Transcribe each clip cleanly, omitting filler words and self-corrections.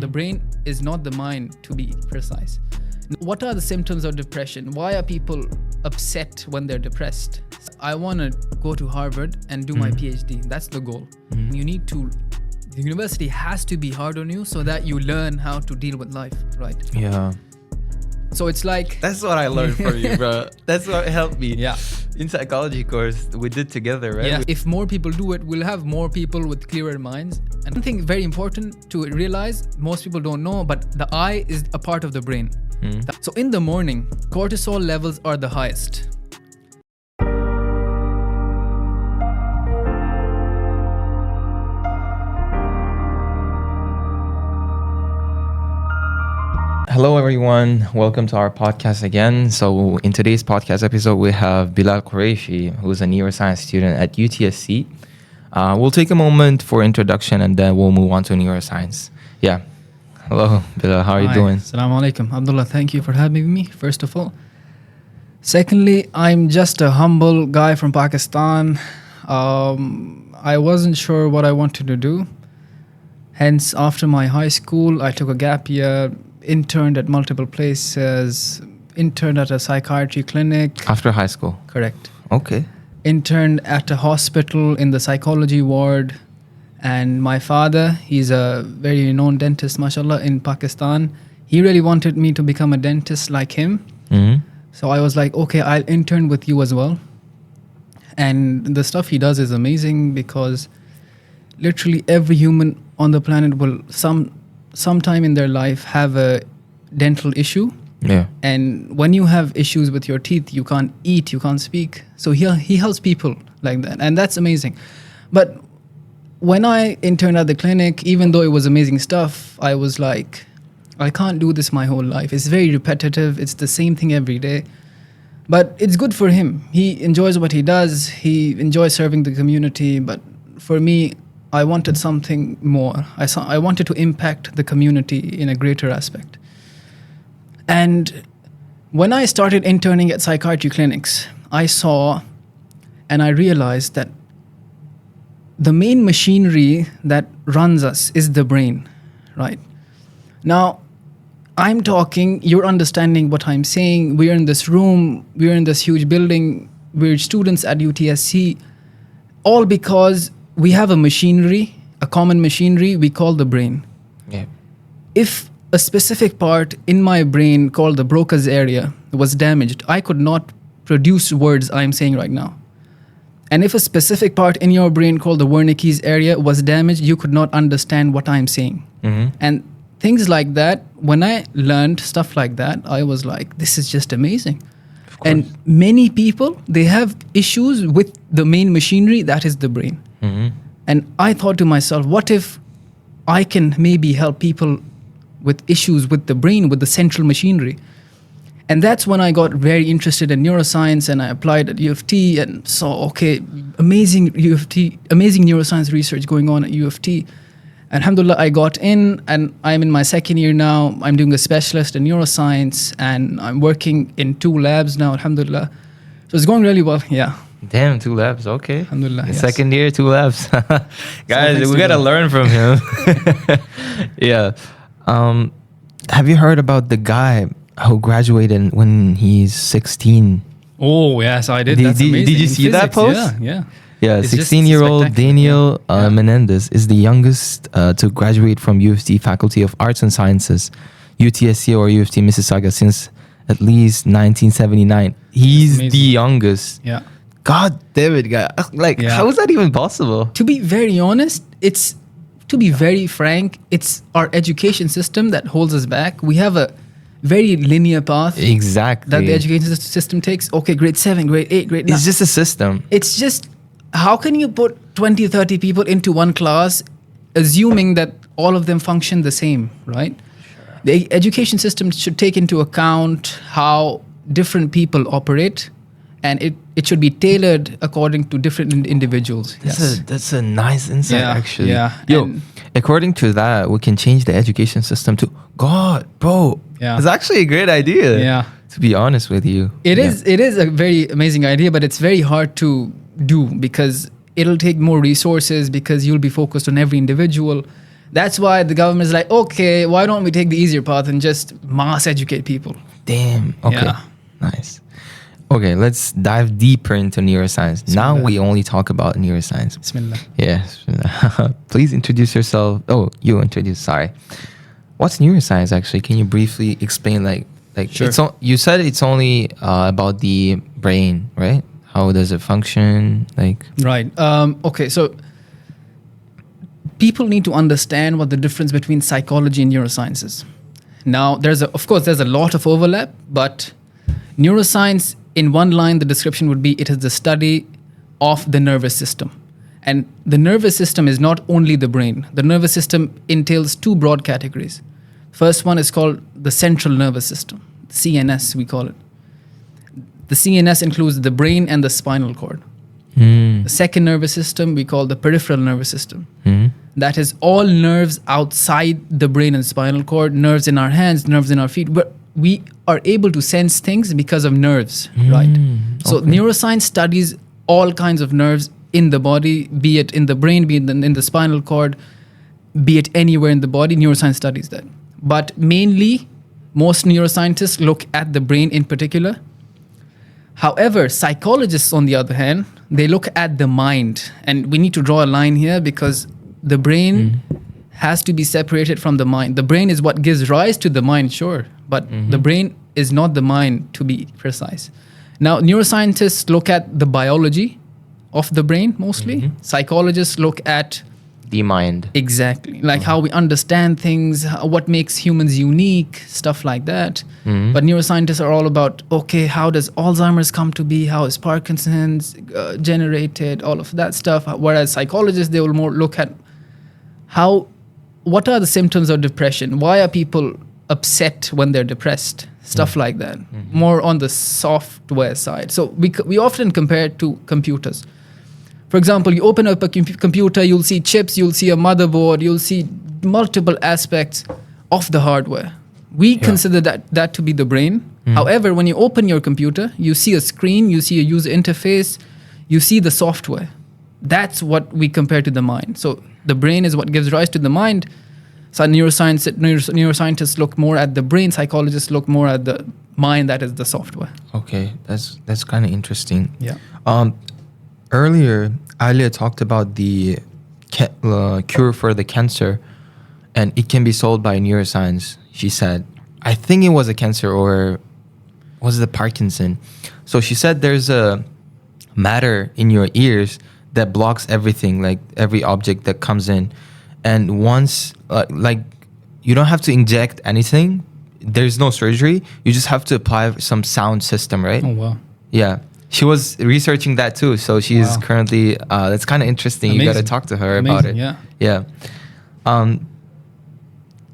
The brain is not the mind, to be precise. What are the symptoms of depression? Why are people upset when they're depressed? I want to go to Harvard and do my PhD. That's the goal. The university has to be hard on you so that you learn how to deal with life, right? Yeah. So it's like... That's what I learned from you, bro. That's what helped me. Yeah. In psychology course, we did together, right? Yeah. If more people do it, we'll have more people with clearer minds. And one thing very important to realize, most people don't know, but the eye is a part of the brain. So in the morning, cortisol levels are the highest. Hello, everyone. Welcome to our podcast again. So in today's podcast episode, we have Bilal Qureshi, who's a neuroscience student at UTSC. We'll take a moment for introduction and then we'll move on to neuroscience. Yeah. Hello, Bilal. How are you doing? Assalamu alaikum. Abdullah, thank you for having me, first of all. Secondly, I'm just a humble guy from Pakistan. I wasn't sure what I wanted to do. Hence, after my high school, I took a gap year, interned at multiple places, interned at a psychiatry clinic. After high school? Correct. Okay. Interned at a hospital in the psychology ward. And my father, he's a very renowned dentist, mashallah, in Pakistan. He really wanted me to become a dentist like him. So I was like, okay, I'll intern with you as well. And the stuff he does is amazing because literally every human on the planet will sometime in their life have a dental issue. Yeah. And when you have issues with your teeth, you can't eat, you can't speak. So he helps people like that. And that's amazing. But when I interned at the clinic, even though it was amazing stuff, I was like, I can't do this my whole life. It's very repetitive. It's the same thing every day. But it's good for him. He enjoys what he does. He enjoys serving the community. But for me, I wanted something more. I wanted to impact the community in a greater aspect. And when I started interning at psychiatry clinics, I saw and I realized that the main machinery that runs us is the brain, right? Now, I'm talking, you're understanding what I'm saying. We're in this room, we're in this huge building, we're students at UTSC, all because we have a machinery, a common machinery we call the brain. Yeah. If a specific part in my brain called the Broca's area was damaged, I could not produce words I'm saying right now. And if a specific part in your brain called the Wernicke's area was damaged, you could not understand what I'm saying. And things like that, when I learned stuff like that, I was like, this is just amazing. And many people, they have issues with the main machinery, that is the brain. And I thought to myself, what if I can maybe help people with issues with the brain, with the central machinery? And that's when I got very interested in neuroscience and I applied at U of T and saw, okay, amazing neuroscience research going on at U of T. Alhamdulillah, I got in and I'm in my second year now. I'm doing a specialist in neuroscience and I'm working in 2 labs now, alhamdulillah. So it's going really well, yeah. Damn, 2 labs, okay. Alhamdulillah, yes. Second year, 2 labs. Guys, we gotta learn from him. Yeah. Have you heard about the guy who graduated when he's 16? Oh, yes, I did. That's amazing. Did you see that post? Yeah. Yeah, 16-year-old Daniel Menendez is the youngest to graduate from U of T Faculty of Arts and Sciences, UTSC or U of T Mississauga since at least 1979. He's the youngest. Yeah. God damn it, guy. Like, how is that even possible? To be very honest, to be very frank, it's our education system that holds us back. We have a very linear path. Exactly. That the education system takes. Okay, grade 7, grade 8, grade 9. It's just a system. It's just, how can you put 20, 30 people into one class, assuming that all of them function the same, right? Sure. The education system should take into account how different people operate, and it should be tailored according to different individuals. That's a nice insight, actually. Yeah. Yo, according to that, we can change the education system to God, bro. Yeah. It's actually a great idea. Yeah. To be honest with you. It is a very amazing idea, but it's very hard to do because it'll take more resources because you'll be focused on every individual. That's why the government is like, okay, why don't we take the easier path and just mass educate people? Damn. Okay. Yeah. Nice. Okay, let's dive deeper into neuroscience. Now Bismillah. we only talk about neuroscience. Bismillah. Yes. Please introduce yourself. Oh, you introduce. Sorry. What's neuroscience actually? Can you briefly explain Sure. You said it's only about the brain, right? How does it function? Right. Okay, so people need to understand what the difference between psychology and neuroscience is. Now, of course, there's a lot of overlap, but neuroscience, in one line, the description would be it is the study of the nervous system. And the nervous system is not only the brain. The nervous system entails two broad categories. First one is called the central nervous system, CNS, we call it. The CNS includes the brain and the spinal cord. The second nervous system we call the peripheral nervous system. That is all nerves outside the brain and spinal cord, nerves in our hands, nerves in our feet. We are able to sense things because of nerves, right? So neuroscience studies all kinds of nerves in the body, be it in the brain, be it in the spinal cord, be it anywhere in the body. Neuroscience studies that. But mainly, most neuroscientists look at the brain in particular. However, psychologists, on the other hand, they look at the mind. And we need to draw a line here because the brain has to be separated from the mind. The brain is what gives rise to the mind, sure, but the brain is not the mind, to be precise. Now, neuroscientists look at the biology of the brain mostly. Psychologists look at the mind. exactly, like how we understand things, what makes humans unique, stuff like that. But neuroscientists are all about, okay, how does Alzheimer's come to be? How is Parkinson's generated? All of that stuff. Whereas psychologists, they will more look at what are the symptoms of depression? Why are people upset when they're depressed? Stuff like that. More on the software side. So we often compare it to computers. For example, you open up a computer, you'll see chips, you'll see a motherboard, you'll see multiple aspects of the hardware. We consider that to be the brain. However, when you open your computer, you see a screen, you see a user interface, you see the software. That's what we compare to the mind. So the brain is what gives rise to the mind. So neuroscientists look more at the brain, psychologists look more at the mind, that is the software. Okay, that's kind of interesting. Yeah. Earlier, Alia talked about the cure for the cancer, and it can be solved by neuroscience. She said, I think it was a cancer, or was it Parkinson? So she said there's a matter in your ears that blocks everything, like every object that comes in. And once, you don't have to inject anything. There's no surgery. You just have to apply some sound system, right? Oh, wow. Yeah. She was researching that too. So she's currently, that's kind of interesting. Amazing. You got to talk to her about it. Yeah. Yeah.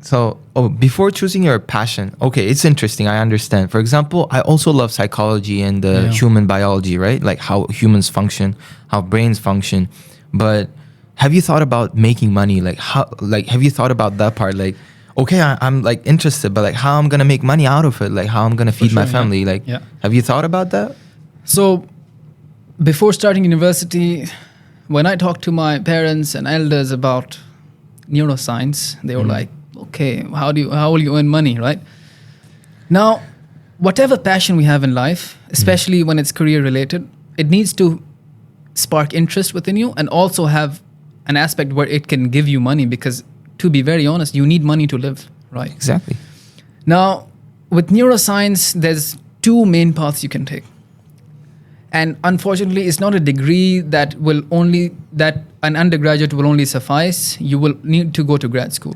So before choosing your passion, okay, it's interesting. I understand. For example, I also love psychology and the human biology, right? Like how humans function, how brains function. But have you thought about making money? Have you thought about that part? Like, okay, I'm like interested, but like how I'm going to make money out of it? Like how I'm going to feed my family? Have you thought about that? So before starting university, when I talked to my parents and elders about neuroscience, they were like, okay, how will you earn money, right? Now, whatever passion we have in life, especially when it's career related, it needs to spark interest within you and also have an aspect where it can give you money, because to be very honest, you need money to live, right? Exactly. Now, with neuroscience, there's two main paths you can take. And unfortunately, it's not a degree that an undergraduate will only suffice. You will need to go to grad school.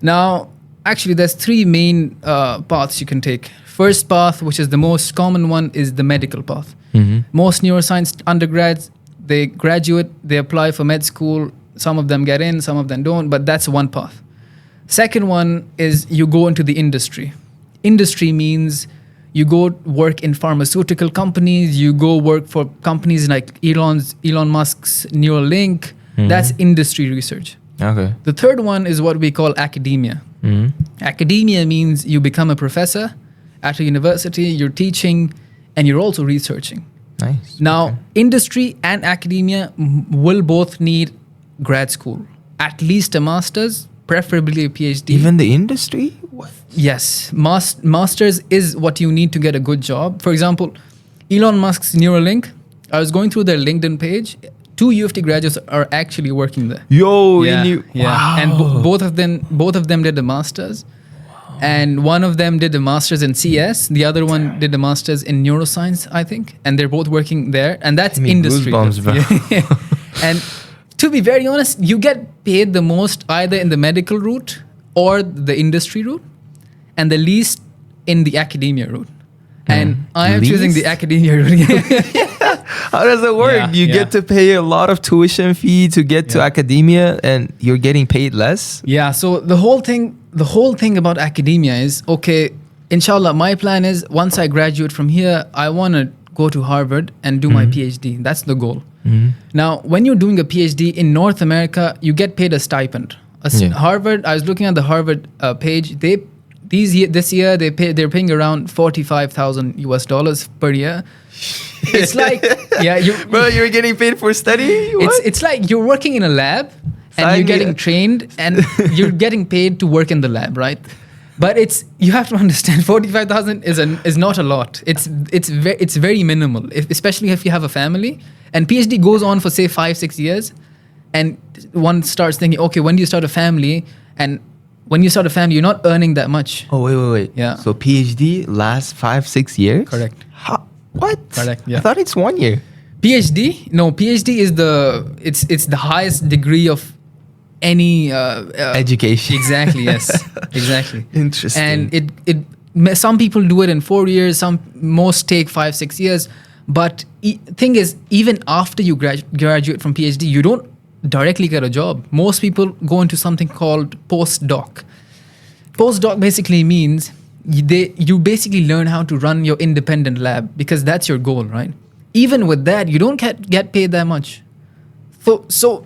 Now, actually, there's three main paths you can take. First path, which is the most common one, is the medical path. Most neuroscience undergrads, they graduate, they apply for med school. Some of them get in, some of them don't, but that's one path. Second one is you go into the industry. Industry means you go work in pharmaceutical companies, you go work for companies like Elon Musk's Neuralink. That's industry research. Okay. The third one is what we call academia. Academia means you become a professor at a university, you're teaching, and you're also researching. Nice. Now, industry and academia will both need grad school, at least a master's, preferably a PhD. Even the industry? What? Yes, masters is what you need to get a good job. For example, Elon Musk's Neuralink. I was going through their LinkedIn page. 2 UFT graduates are actually working there. Yo, Yeah. wow. And both of them did the masters, and one of them did the masters in CS. The other one did the masters in neuroscience, I think, and they're both working there. And that's Give me industry. goosebumps, bro. Yeah. And to be very honest, you get paid the most either in the medical route or the industry route, and the least in the academia route. And I am choosing the academia route. How does it work? You get to pay a lot of tuition fee to get to academia, and you're getting paid less? Yeah. So the whole thing about academia is, okay, inshallah, my plan is once I graduate from here, I want to go to Harvard and do my PhD. That's the goal. Now, when you're doing a PhD in North America, you get paid a stipend. Harvard, I was looking at the Harvard page. This year they're paying around $45,000 per year. It's like, you're getting paid for study? What? It's like you're working in a lab and you're getting trained and you're getting paid to work in the lab, right? But you have to understand, 45,000 is not a lot. It's very minimal, especially if you have a family. And PhD goes on for say 5-6 years, and one starts thinking, okay, when do you start a family? And when you start a family, you're not earning that much. Oh, wait. Yeah. So PhD lasts 5-6 years? Correct. What? Correct. Yeah. I thought it's 1 year. PhD? No, PhD is it's the highest degree of any education. Exactly. Yes. Exactly. Interesting. And some people do it in 4 years. Most take 5-6 years. But thing is, even after you graduate from PhD, you don't directly get a job. Most people go into something called postdoc. Postdoc basically means you basically learn how to run your independent lab, because that's your goal, right? Even with that, you don't get paid that much. So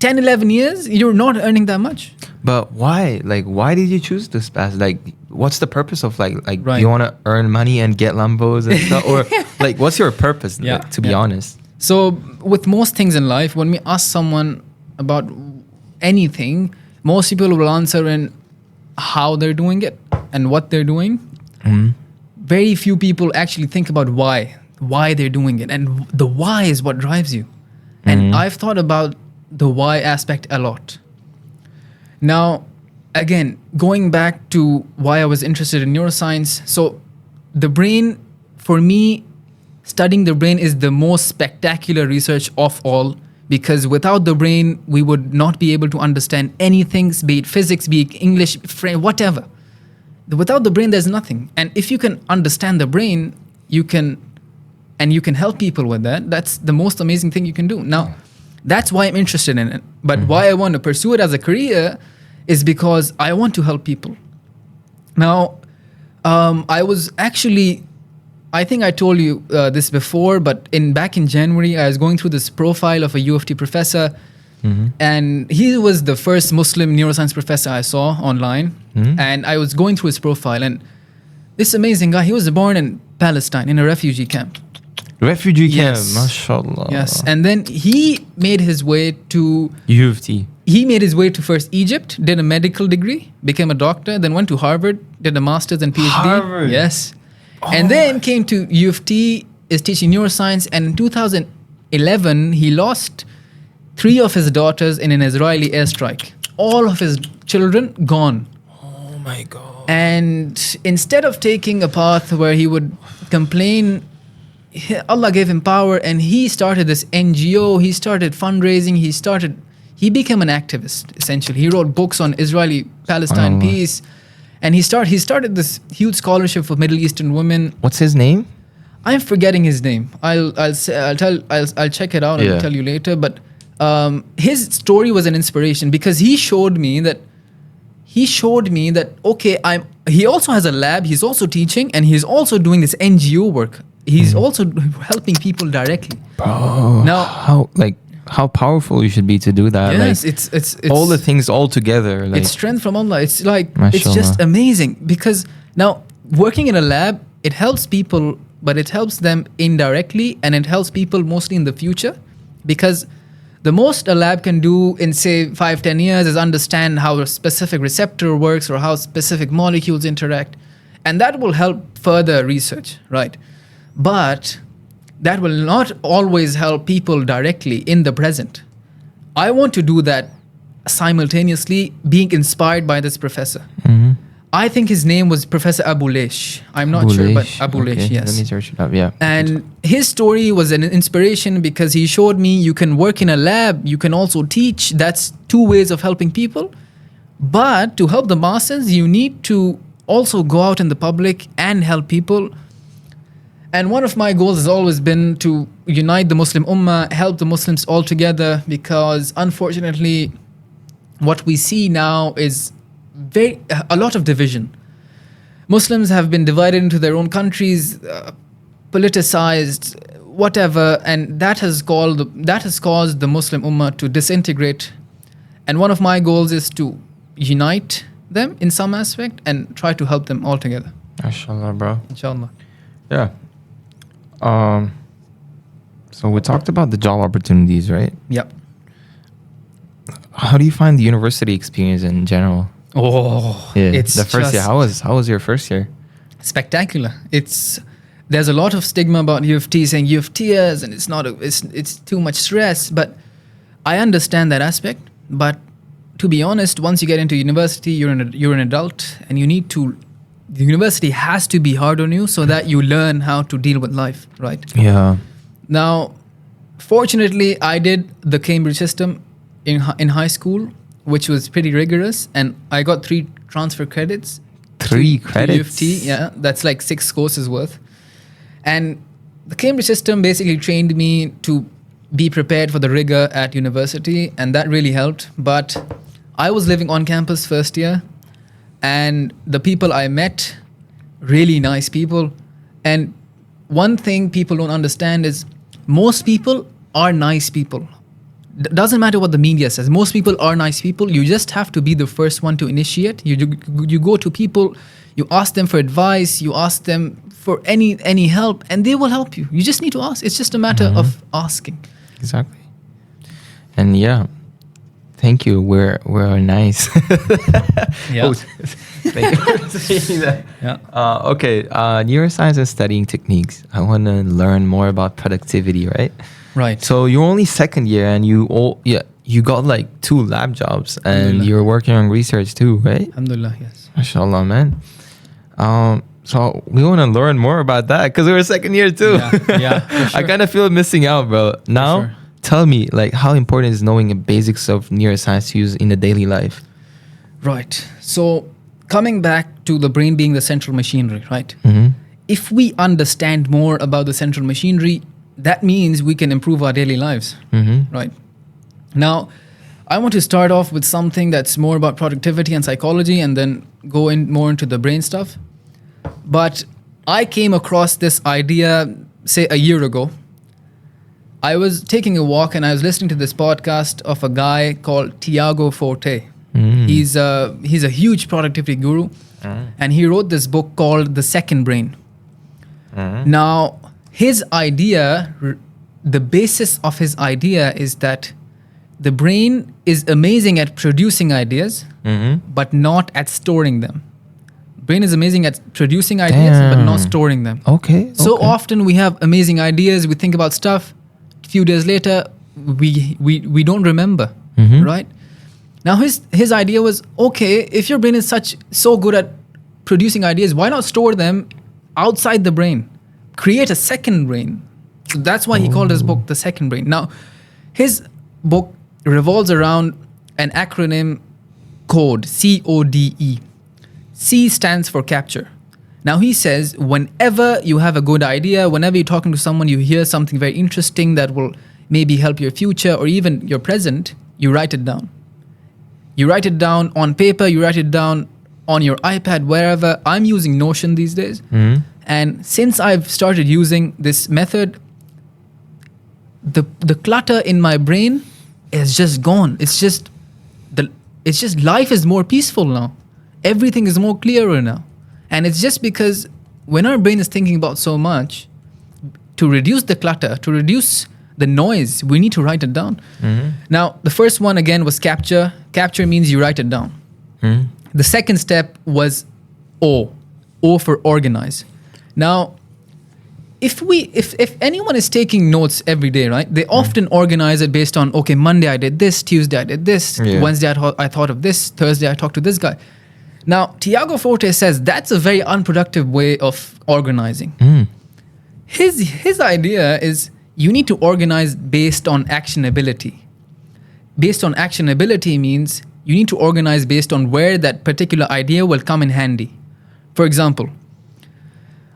10-11 years, you're not earning that much. But why? Like, why did you choose this path? Like, what's the purpose of right. You want to earn money and get Lambos and stuff? Or like, what's your purpose, to be honest? So with most things in life, when we ask someone about anything, most people will answer in how they're doing it and what they're doing. Very few people actually think about why they're doing it. And the why is what drives you. And I've thought about the why aspect a lot. Now, again, going back to why I was interested in neuroscience. So the brain, for me, studying the brain is the most spectacular research of all, because without the brain, we would not be able to understand anything, be it physics, be it English, whatever. Without the brain, there's nothing. And if you can understand the brain, you can help people with that. That's the most amazing thing you can do. Now, that's why I'm interested in it. But why I want to pursue it as a career is because I want to help people. Now, I was actually, I think I told you this before, but back in January, I was going through this profile of a UFT professor, and he was the first Muslim neuroscience professor I saw online. And I was going through his profile, and this amazing guy, he was born in Palestine in a refugee camp. Refugee camp, Yes. mashallah. Yes, and then he made his way to UFT. He made his way to first Egypt, did a medical degree, became a doctor, then went to Harvard, did a master's and PhD. Harvard. Yes. And then came to UFT, is teaching neuroscience, and in 2011, he lost 3 of his daughters in an Israeli airstrike. All of his children gone. Oh my God. And instead of taking a path where he would complain, Allah gave him power, and he started this NGO, he started fundraising, he became an activist, essentially. He wrote books on Israeli-Palestine peace, and he started this huge scholarship for Middle Eastern women. What's his name? I'm forgetting his name. I'll check it out and I'll tell you later. But his story was an inspiration, because he showed me that okay, he also has a lab, he's also teaching, and he's also doing this NGO work. He's also helping people directly. Bro, now how powerful you should be to do that. Yes, like, it's all the things all together. Like, it's strength from Allah. It's like, Mashallah. It's just amazing, because now working in a lab, it helps people, but it helps them indirectly, and it helps people mostly in the future, because The most a lab can do in, say, 5-10 years is understand how a specific receptor works or how specific molecules interact. And that will help further research, right? But that will not always help people directly in the present. I want to do that simultaneously, being inspired by this professor. Mm-hmm. I think his name was Professor Abu Leish. I'm not sure, but Abu Leish, yes. Let me search it up, yeah. And his story was an inspiration because he showed me you can work in a lab, you can also teach. That's two ways of helping people. But to help the masses, you need to also go out in the public and help people. And one of my goals has always been to unite the Muslim Ummah, help the Muslims all together, because unfortunately, what we see now is a lot of division. Muslims have been divided into their own countries, politicized, whatever, and that has caused the Muslim Ummah to disintegrate. And one of my goals is to unite them in some aspect and try to help them all together. MashaAllah, bro. Inshallah. Yeah. So we talked about the job opportunities, right? Yep. How do you find the university experience in general? Oh, Yeah, it's the first year. How was your first year? Spectacular. There's a lot of stigma about UFT, saying UFTers, and it's too much stress. But I understand that aspect. But to be honest, once you get into university, you're an adult, and the university has to be hard on you so that you learn how to deal with life, right? Yeah. Now, fortunately, I did the Cambridge system in high school, which was pretty rigorous, and I got 3 transfer credits. 3 to credits? UFT, yeah, that's like 6 courses worth. And the Cambridge system basically trained me to be prepared for the rigor at university, and that really helped. But I was living on campus first year, and the people I met, really nice people. And one thing people don't understand is most people are nice people. Doesn't matter what the media says. Most people are nice people. You just have to be the first one to initiate. You go to people, you ask them for advice, you ask them for any help, and they will help you. You just need to ask. It's just a matter of asking. Exactly. And yeah, thank you. We're nice. Yeah. Oh, thank you for saying that. Yeah. Okay. Neuroscience and studying techniques. I want to learn more about productivity, right? Right. So you're only second year, and you got like 2 lab jobs, and you're working on research too, right? Alhamdulillah, yes. MashaAllah, man. So we want to learn more about that because we're second year too. Yeah, for sure. I kind of feel missing out, bro. Now, tell me, like, how important is knowing the basics of neuroscience to use in the daily life? Right. So coming back to the brain being the central machinery, right? Mm-hmm. If we understand more about the central machinery, that means we can improve our daily lives, right? Now, I want to start off with something that's more about productivity and psychology and then go in more into the brain stuff. But I came across this idea, say, a year ago. I was taking a walk and I was listening to this podcast of a guy called Tiago Forte. He's a huge productivity guru, and he wrote this book called The Second Brain. Now, his idea, the basis of his idea is that the brain is amazing at producing ideas, but not at storing them. Brain is amazing at producing ideas, but not storing them. Okay. So often we have amazing ideas, we think about stuff, a few days later, we don't remember, right? Now, his idea was, okay, if your brain is so good at producing ideas, why not store them outside the brain? Create a second brain. So that's why he called his book The Second Brain. Now, his book revolves around an acronym CODE, C-O-D-E. C stands for capture. Now, he says whenever you have a good idea, whenever you're talking to someone, you hear something very interesting that will maybe help your future or even your present, you write it down. You write it down on paper, you write it down on your iPad, wherever. I'm using Notion these days. And since I've started using this method, the clutter in my brain is just gone. It's just life is more peaceful now. Everything is more clearer now. And it's just because when our brain is thinking about so much, to reduce the clutter, to reduce the noise, we need to write it down. Now, the first one again was capture. Capture means you write it down. The second step was O for organize. Now, if anyone is taking notes every day, right, they often organize it based on, okay, Monday I did this, Tuesday I did this, Wednesday I thought of this, Thursday I talked to this guy. Now, Tiago Forte says that's a very unproductive way of organizing. His idea is you need to organize based on actionability. Based on actionability means you need to organize based on where that particular idea will come in handy. For example,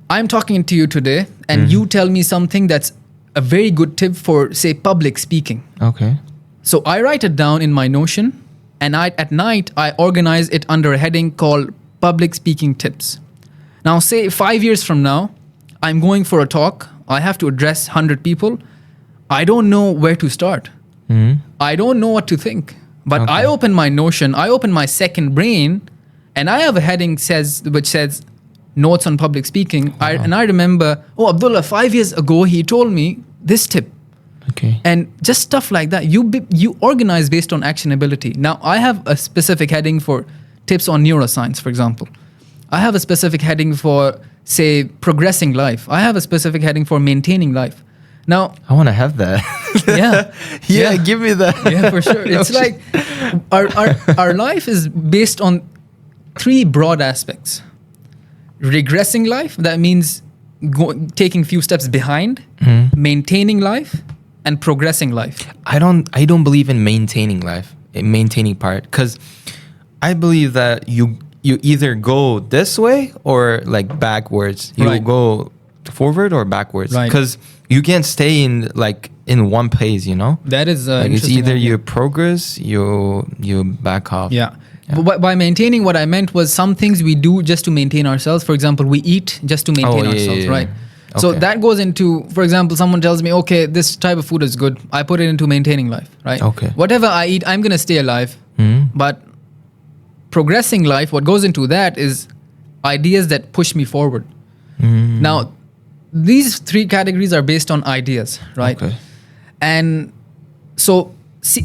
I'm talking to you today and you tell me something that's a very good tip for, say, public speaking. Okay. So I write it down in my Notion, and at night I organize it under a heading called public speaking tips. Now, say 5 years from now, I'm going for a talk. I have to address 100 people. I don't know where to start. I don't know what to think. But I open my Notion, I open my second brain, and I have a heading which says notes on public speaking. And I remember, Abdullah, 5 years ago, he told me this tip. Okay. And just stuff like that. You organize based on actionability. Now, I have a specific heading for tips on neuroscience, for example. I have a specific heading for, say, progressing life. I have a specific heading for maintaining life. Now, I want to have that. Yeah. Give me that. Yeah, for sure. It's like our life is based on 3 broad aspects. Regressing life, that means taking few steps behind, maintaining life, and progressing life. I don't believe in maintaining life, in maintaining part, because I believe that you either go this way or like backwards. You go forward or backwards, because you can't stay in one place. That is it's either you progress, you back off. Yeah. But by maintaining, what I meant was some things we do just to maintain ourselves. For example, we eat just to maintain ourselves, right? Okay. So that goes into, for example, someone tells me, okay, this type of food is good. I put it into maintaining life, right? Okay. Whatever I eat, I'm going to stay alive. But progressing life, what goes into that is ideas that push me forward. Now, these 3 categories are based on ideas, right? Okay. And so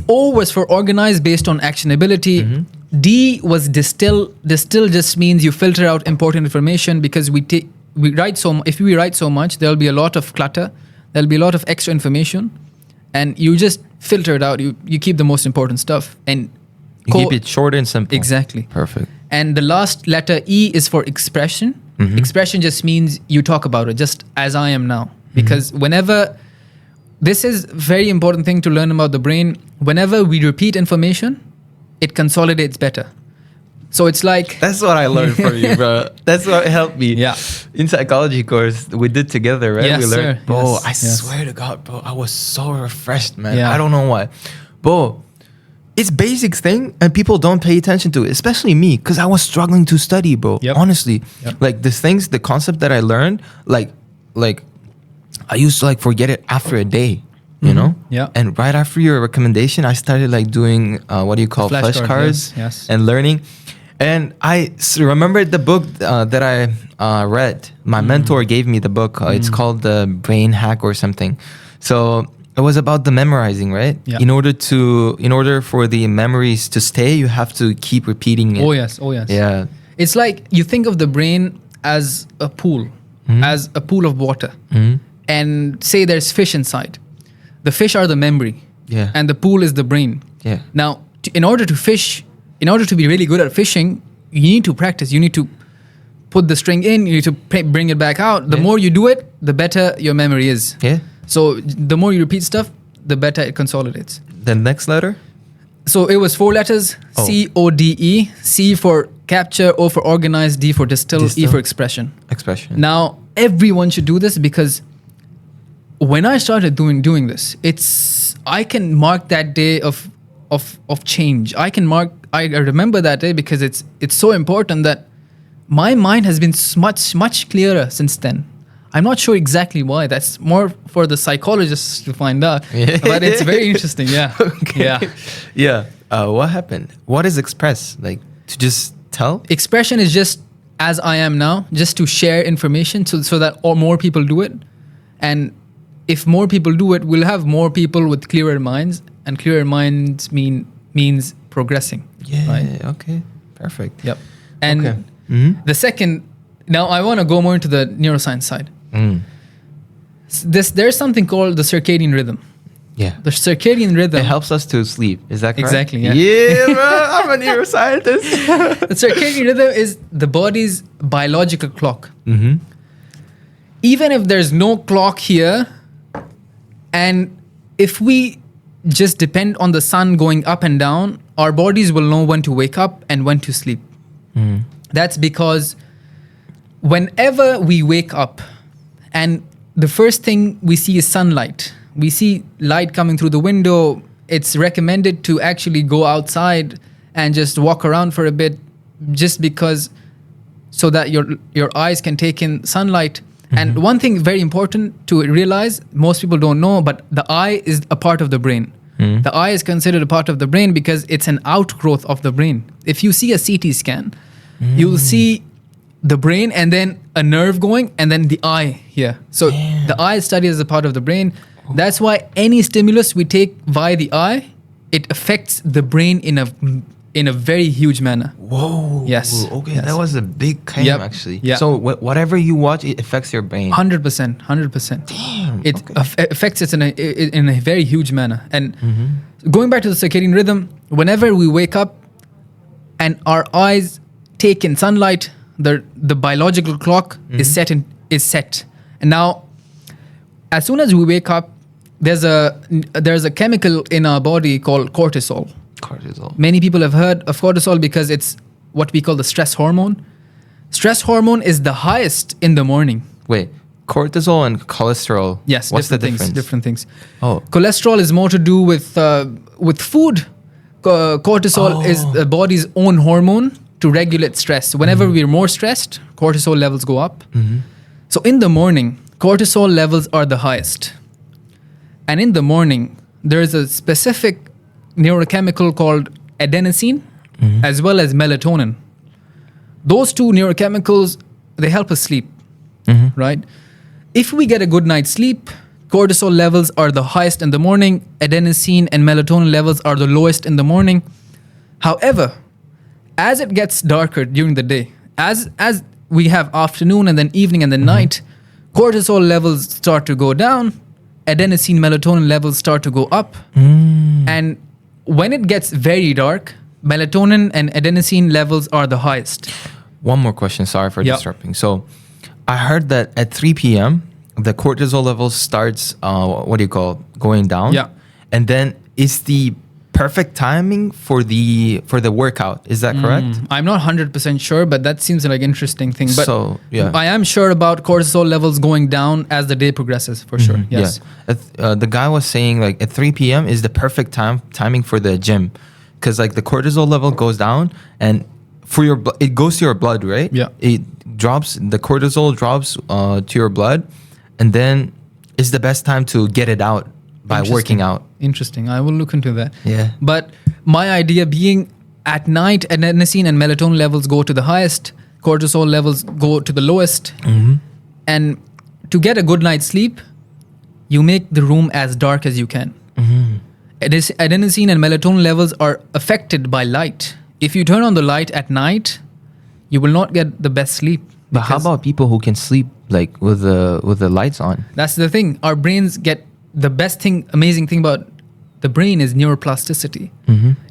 O was for organized based on actionability. D was distill. Distill just means you filter out important information, because if we write so much, there'll be a lot of clutter, there'll be a lot of extra information, and you just filter it out. You keep the most important stuff, and you keep it short and simple. Exactly. Perfect. And the last letter E is for expression. Expression just means you talk about it, just as I am now. Because this is a very important thing to learn about the brain. Whenever we repeat information, it consolidates better. So it's like... That's what I learned from you, bro. That's what helped me. Yeah. In psychology course, we did together, right? Yes, we learned. sir. Bro, Yes, I yes. swear to God, bro, I was so refreshed, man. Yeah. I don't know why. Bro, it's basic thing and people don't pay attention to it, especially me, because I was struggling to study, bro. Yep. Honestly. Yep. Like the concept that I learned, like I used to forget it after a day. You know? Yeah. And right after your recommendation, I started doing flashcards yes. and learning. And I remembered the book that I read. My mentor gave me the book. It's called The Brain Hack or something. So it was about the memorizing, right? Yeah. In order for the memories to stay, you have to keep repeating it. Oh yes. Yeah. It's like you think of the brain as a pool, as a pool of water. And say there's fish inside. The fish are the memory. Yeah. And the pool is the brain. Yeah. Now, in order to be really good at fishing, you need to practice. You need to put the string in. You need to bring it back out. The more you do it, the better your memory is. Yeah. So the more you repeat stuff, the better it consolidates. The next letter? So it was 4 letters, CODE, C for capture, O for organize, D for distill, E for expression. Now, everyone should do this, because when I started doing this, I can mark that day of change. I remember that day because it's so important that my mind has been much clearer since then. I'm not sure exactly why. That's more for the psychologists to find out. But it's very interesting. Yeah. Okay. Yeah. What happened? What is express? Like to just tell? Expression is just as I am now, just to share information so that more people do it. And if more people do it, we'll have more people with clearer minds, and clearer minds means progressing. Yeah. Right? Okay. Perfect. Yep. And Okay. Mm-hmm. the second, now I want to go more into the neuroscience side. Mm. There's something called the circadian rhythm. Yeah. The circadian rhythm. It helps us to sleep. Is that correct? Exactly, yeah. Yeah, bro. I'm a neuroscientist. The circadian rhythm is the body's biological clock. Mm-hmm. Even if there's no clock here, and if we just depend on the sun going up and down, our bodies will know when to wake up and when to sleep. Mm. That's because whenever we wake up and the first thing we see is sunlight, we see light coming through the window, it's recommended to actually go outside and just walk around for a bit, just because so that your eyes can take in sunlight. Mm-hmm. And one thing very important to realize, most people don't know, but the eye is a part of the brain. Mm. The eye is considered a part of the brain because it's an outgrowth of the brain. If you see a CT scan, you'll see the brain and then a nerve going and then the eye here. So the eye is studied as a part of the brain. That's why any stimulus we take via the eye, it affects the brain in a very huge manner. Whoa. Yes. Okay, Yes. that was a big claim, actually. Yeah. So whatever you watch, it affects your brain. 100%. 100%. Damn. It affects it in a very huge manner. And going back to the circadian rhythm, whenever we wake up and our eyes take in sunlight, the biological clock is set. And now, as soon as we wake up, there's a chemical in our body called cortisol. Cortisol. Many people have heard of cortisol because it's what we call the stress hormone. Stress hormone is the highest in the morning. Wait, cortisol and cholesterol. Yes, what's the different difference? things. Oh, Cholesterol is more to do with food. Cortisol is the body's own hormone to regulate stress. Whenever we're more stressed, cortisol levels go up. So in the morning, cortisol levels are the highest. And in the morning, there is a specific neurochemical called adenosine as well as melatonin. Those two neurochemicals, they help us sleep, right? If we get a good night's sleep, cortisol levels are the highest in the morning, adenosine and melatonin levels are the lowest in the morning. However, as it gets darker during the day, as we have afternoon and then evening and then night, cortisol levels start to go down, adenosine, melatonin levels start to go up. And when it gets very dark, melatonin and adenosine levels are the highest. one more question. Sorry for disrupting. So I heard that at 3 p.m., the cortisol level starts, going down. Yeah. And then is the perfect timing for the workout. Is that correct? I'm not 100% sure, but that seems like an interesting thing. But So, yeah. I am sure about cortisol levels going down as the day progresses, for sure. Yes. Yeah. The guy was saying like at 3 p.m. is the perfect timing for the gym, because like the cortisol level goes down and for your it goes to your blood, right? Yeah. It drops, the cortisol drops to your blood, and then it's the best time to get it out by working out. Interesting. I will look into that. Yeah. But my idea being, at night, adenosine and melatonin levels go to the highest, cortisol levels go to the lowest. And to get a good night's sleep, you make the room as dark as you can. Adenosine and melatonin levels are affected by light. If you turn on the light at night, you will not get the best sleep. But how about people who can sleep like with the lights on? That's the thing. Our brains get the amazing thing about the brain is neuroplasticity.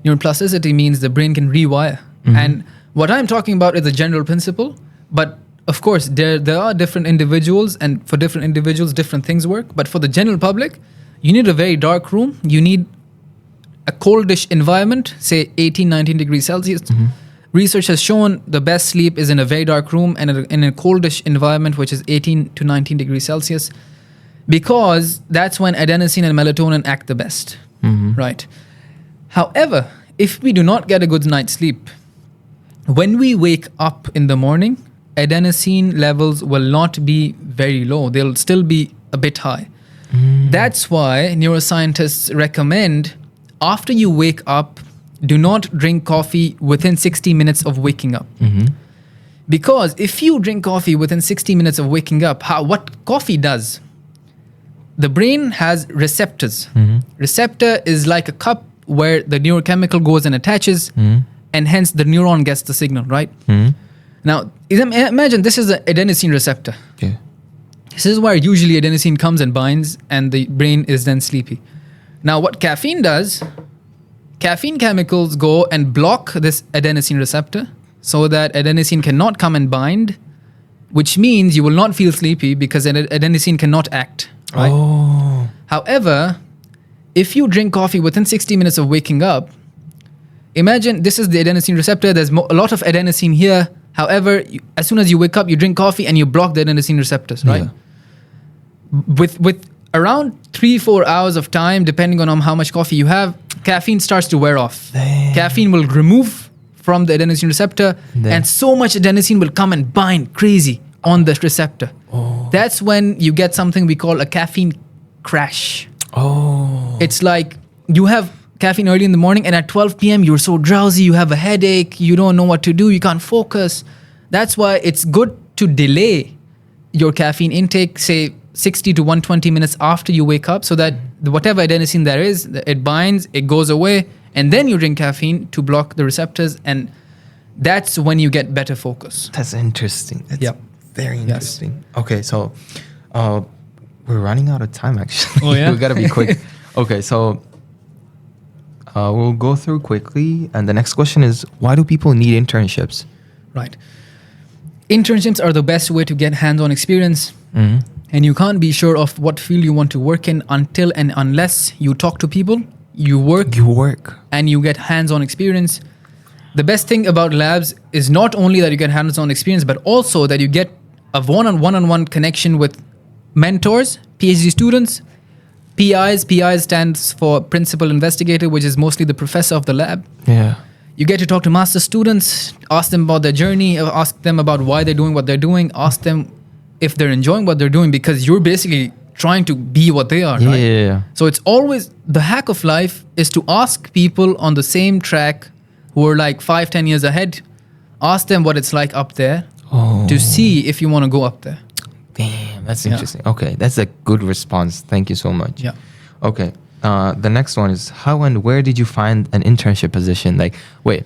Neuroplasticity means the brain can rewire. And what I'm talking about is a general principle. But of course, there are different individuals, and for different individuals, different things work. But for the general public, you need a very dark room. You need a coldish environment, say 18, 19 degrees Celsius. Research has shown the best sleep is in a very dark room and in a coldish environment, which is 18 to 19 degrees Celsius, because that's when adenosine and melatonin act the best, right? However, if we do not get a good night's sleep, when we wake up in the morning, adenosine levels will not be very low. They'll still be a bit high. That's why neuroscientists recommend, after you wake up, do not drink coffee within 60 minutes of waking up. Because if you drink coffee within 60 minutes of waking up, what coffee does, the brain has receptors. Mm-hmm. Receptor is like a cup where the neurochemical goes and attaches, and hence the neuron gets the signal, right? Now, imagine this is an adenosine receptor. Yeah. This is where usually adenosine comes and binds, and the brain is then sleepy. Now, what caffeine does, caffeine chemicals go and block this adenosine receptor so that adenosine cannot come and bind, which means you will not feel sleepy because adenosine cannot act. Right? Oh. However, if you drink coffee within 60 minutes of waking up, imagine this is the adenosine receptor. There's a lot of adenosine here. However, as soon as you wake up, you drink coffee and you block the adenosine receptors, right? Yeah. With around 3-4 hours of time, depending on how much coffee you have, caffeine starts to wear off. Damn. Caffeine will remove from the adenosine receptor, and so much adenosine will come and bind crazy on the receptor. Oh. That's when you get something we call a caffeine crash. Oh. It's like you have caffeine early in the morning, and at 12 p.m. you're so drowsy, you have a headache, you don't know what to do, you can't focus. That's why it's good to delay your caffeine intake, say 60 to 120 minutes after you wake up, so that whatever adenosine there is, it binds, it goes away, and then you drink caffeine to block the receptors, and that's when you get better focus. That's interesting. That's Yep. very interesting. Okay, so we're running out of time actually. Oh, yeah? We gotta be quick. Okay, so we'll go through quickly, and the next question is, why do people need internships? Right. Internships are the best way to get hands-on experience. And you can't be sure of what field you want to work in until and unless you talk to people, you work, and you get hands-on experience. The best thing about labs is not only that you get hands-on experience, but also that you get a one-on-one connection with mentors, PhD students, PIs. PIs stands for Principal Investigator, which is mostly the professor of the lab. Yeah. You get to talk to master students, ask them about their journey, ask them about why they're doing what they're doing, ask them if they're enjoying what they're doing, because you're basically trying to be what they are, right? Yeah. So it's always, the hack of life is to ask people on the same track who are like 5-10 years ahead, ask them what it's like up there to see if you want to go up there. Damn, that's interesting. Okay, that's a good response. Thank you so much. Yeah. Okay, the next one is, how and where did you find an internship position? Like, wait,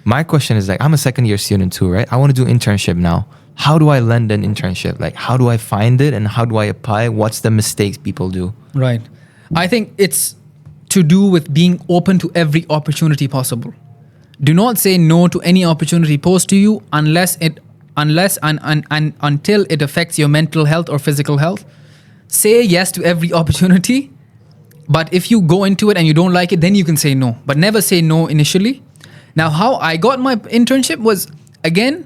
my question is like, I'm a second year student too, right? I want to do internship now. How do I land an internship? Like, how do I find it and how do I apply? What's the mistakes people do? Right. I think it's to do with being open to every opportunity possible. Do not say no to any opportunity posed to you unless until it affects your mental health or physical health. Say yes to every opportunity, but if you go into it and you don't like it, then you can say no. But never say no initially. Now, how I got my internship was, again,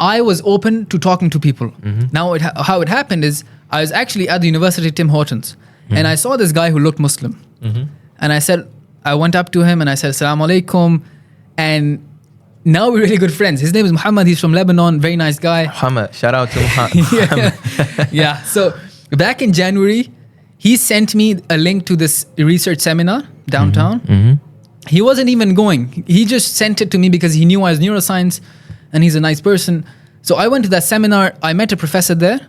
I was open to talking to people. Now, how it happened is, I was actually at the University of Tim Hortons, and I saw this guy who looked Muslim. And I went up to him and I said, Assalamu alaikum. And now we're really good friends. His name is Muhammad. He's from Lebanon. Very nice guy. Muhammad. Shout out to Muhammad. Yeah. So back in January, he sent me a link to this research seminar downtown. He wasn't even going. He just sent it to me because he knew I was neuroscience and he's a nice person. So I went to that seminar. I met a professor there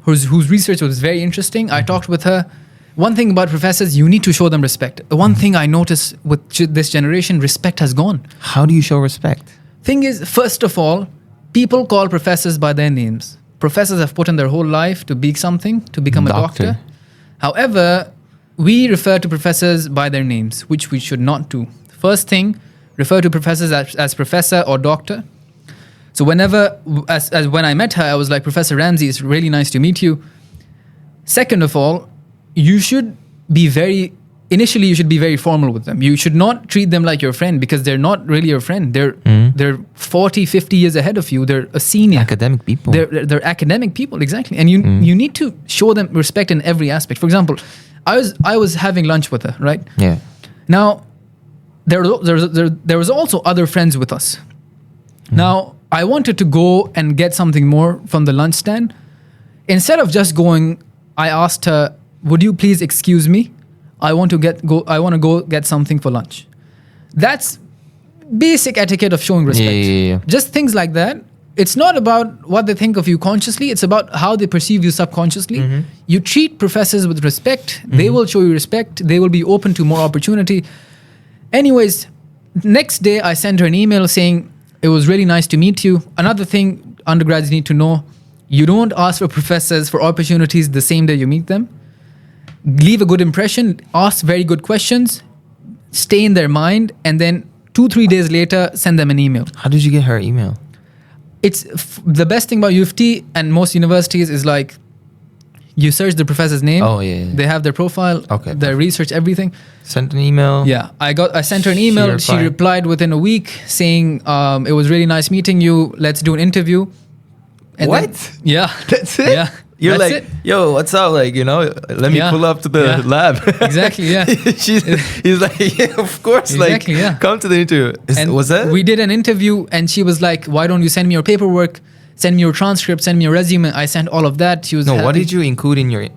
whose research was very interesting. I talked with her. One thing about professors, you need to show them respect. The one thing I noticed with this generation, respect has gone. How do you show respect? Thing is, first of all, people call professors by their names. Professors have put in their whole life to be something, to become a doctor. However, we refer to professors by their names, which we should not do. First thing, refer to professors as professor or doctor. So whenever, as when I met her, I was like, Professor Ramsey, it's really nice to meet you. Second of all, you should be very formal with them. You should not treat them like your friend, because they're not really your friend. They're 40, 50 years ahead of you. They're a senior. Academic people. They're academic people, exactly. And you need to show them respect in every aspect. For example, I was having lunch with her, right? Yeah. Now, there was also other friends with us. Now, I wanted to go and get something more from the lunch stand. Instead of just going, I asked her, would you please excuse me? I want to go get something for lunch. That's basic etiquette of showing respect. Yeah. Just things like that. it's not about what they think of you consciously, it's about how they perceive you subconsciously. You treat professors with respect, they will show you respect, they will be open to more opportunity. Anyways, next day I sent her an email saying, it was really nice to meet you. Another thing undergrads need to know, you don't ask for professors for opportunities the same day you meet them. Leave a good impression, ask very good questions, stay in their mind, and then 2-3 days later, send them an email. How did you get her email? It's the best thing about U of T and most universities is like, you search the professor's name. Oh, yeah. They have their profile, Okay, their research, everything. Sent an email. Yeah, I sent her an email. She replied within a week saying, it was really nice meeting you. Let's do an interview. And What? then- yeah. That's it? Yeah. You're That's like, it. yo, what's up? Like, let me Yeah. pull up to the lab. Exactly, yeah. He's like, yeah, of course. Exactly, like, yeah. come to the interview. Was that? We did an interview and she was like, why don't you send me your paperwork? Send me your transcript, send me your resume. I sent all of that. She was No, happy. what did you include in your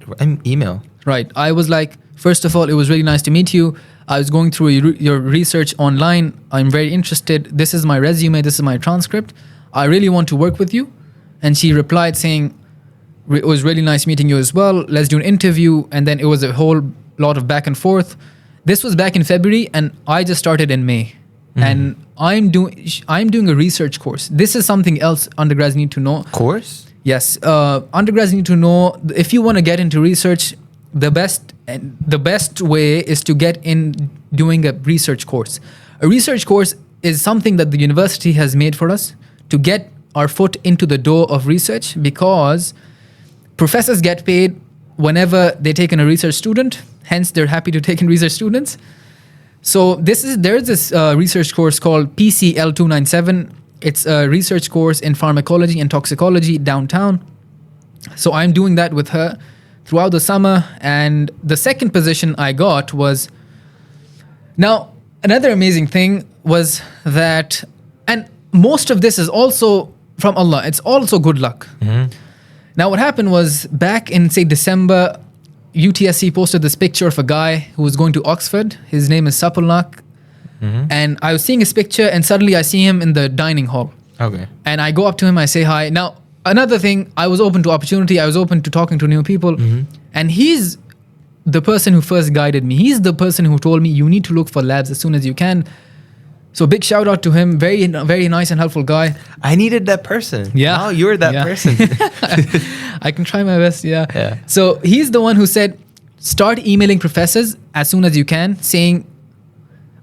email? Right. I was like, first of all, it was really nice to meet you. I was going through your research online. I'm very interested. This is my resume. This is my transcript. I really want to work with you. And she replied saying, it was really nice meeting you as well. Let's do an interview. And then it was a whole lot of back and forth. This was back in February and I just started in May. And I'm doing a research course. This is something else undergrads need to know. Course? Yes, undergrads need to know if you want to get into research, the best way is to get in doing a research course. A research course is something that the university has made for us to get our foot into the door of research, because professors get paid whenever they take in a research student. Hence, they're happy to take in research students. So there's this research course called PCL297. It's a research course in pharmacology and toxicology downtown. So I'm doing that with her throughout the summer. And the second position I got was... Now, another amazing thing was that... And most of this is also from Allah. It's also good luck. Now, what happened was back in, say, December... UTSC posted this picture of a guy who was going to Oxford. His name is Sapulnak. And I was seeing his picture and suddenly I see him in the dining hall. Okay. And I go up to him, I say hi. Now, another thing, I was open to opportunity. I was open to talking to new people. And he's the person who first guided me. He's the person who told me you need to look for labs as soon as you can. So big shout out to him. Very, very nice and helpful guy. I needed that person. Yeah. Now you're that person. I can try my best, Yeah. So he's the one who said, start emailing professors as soon as you can, saying,